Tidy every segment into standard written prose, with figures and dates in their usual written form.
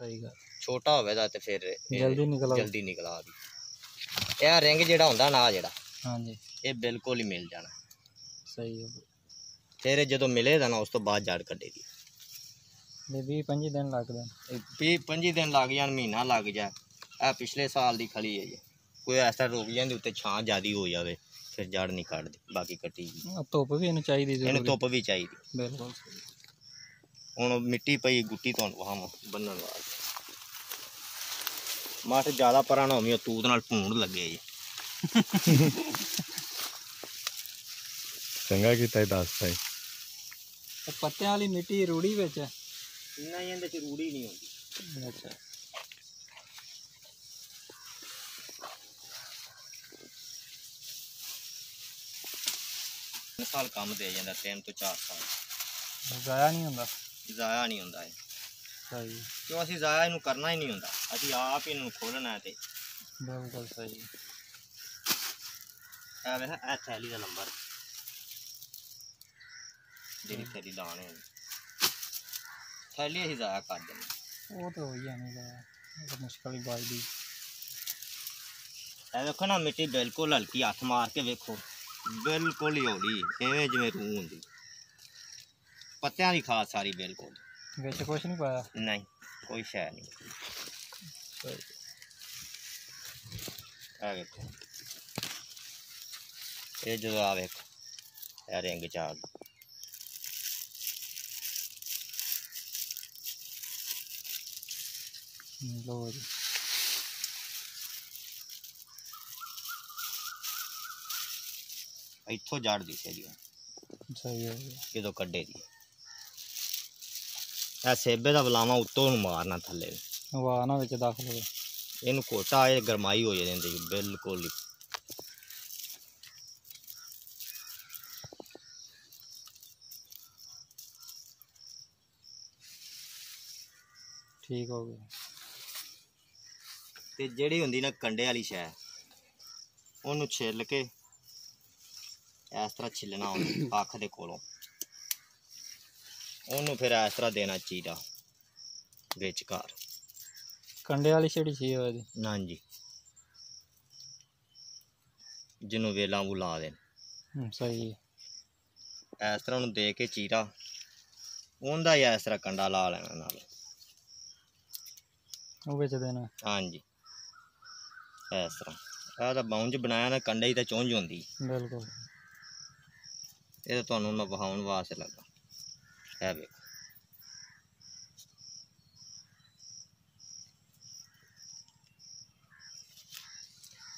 सही गल छोटा होवे दा ते फिर जल्दी निकल आ दी यह रिंग जेड़ा हुंदा ना जेड़ा हाँ जी ये बिल्कुल ही मिल जाना सही है फिर जो मिलेगा ना उस तो बाद जड़ कड्डेगी 20-25 दिन लगदे 20-25 दिन लग जान महीना लग जाए आ पिछले साल दी खली है जी कोई ऐसा रुक जाती उत्ते छां ज़्यादा हो जाए फिर जड़ नहीं कटदी बाकी कट्टी धुप भी इन्हूं चाहिदी इन्हें धुप भी चाहिए बिल्कुल हुण मिट्टी पई गुट्टी तुहानूं वहां बन्नण वास्ते मठ ज़्यादा परा ना होवी तूत नाल भूंड लगे जी चंगा कीता दसता पत्तियां वाली मिट्टी रूड़ी विच नहीं इहदे च रूड़ी नहीं होंदी अच्छा साल काम दे जाता 3 तो 4 साल जाया नहीं होंदा जाया नहीं होंदा है सही क्यों असीं जाया इनू करना ही नहीं होंदा असीं आप ही इनू खोलना है ते बिल्कुल सही है वे है थैली का नंबर जेडी थैली दाने थैली असीं जाया कर देंगे वो तो हो ही जानी जाया मुश्किल ही बात दी देखो ना मिट्टी बिल्कुल हल्की हथ मार के वेखो बिल्कुल ही हौली इवें जिवें रूह होंदी पत्तियां दी खाद सारी बिल्कुल विच कुछ नहीं पाया नहीं कोई शै नहीं आ वेखो ये जो आ वेखो ये रिंग च आ गई लो जी इत्थों जड़ दिसे दी सही है जो कड्डे दी सेबे का बलावा उत्तों मारना थले वाह ना विच दाखल हो इन कोटा ये गरमाई हो जाती बिल्कुल ही ठीक हो गया ते जेड़ी हुंदी ना कंडे वाली शै ओनू छिल के इस तरह छिलना अख दे कोलों ओनू फिर इस तरह देना चीरा विचकार कंडे वाली छड़ी सी होदी ना जी जिन्हों वेला बुला देन सही है इस तरह ओनू दे के चीरा उनदा ही इस तरह कंडा ला लेना नाल वो बेच देना हाँ जी इस तरह तो बाउंज बनाया ना कंडे ही तो चुंझ होंदी बिल्कुल ये तो तुहानूं मैं विखाउण वास्ते लगा है वेखो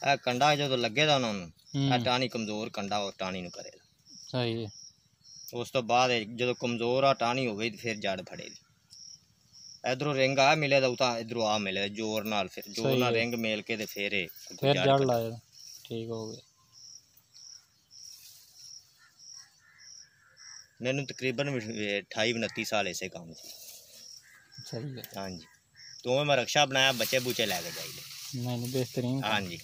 ए कंडा जो लगे दा उन्होंने टाणी कमजोर कंडा और टाणी नूं करेगा सही है उस तो बाद जो कमजोर आ टाणी हो गई फिर जड़ फड़ेगी इधरों रिंग आ मिले तो उता इधरों आ मिले जोर नाल फिर जोर नाल रिंग मेल के ते फिर जड़ लाए ठीक हो गया मैनू तकरीबन 28-29 साल ऐसे काम से सही है हाँ जी तो मैं रक्षा बनाया बच्चे बुचे लैके जाइए नहीं बेहतरीन हाँ जी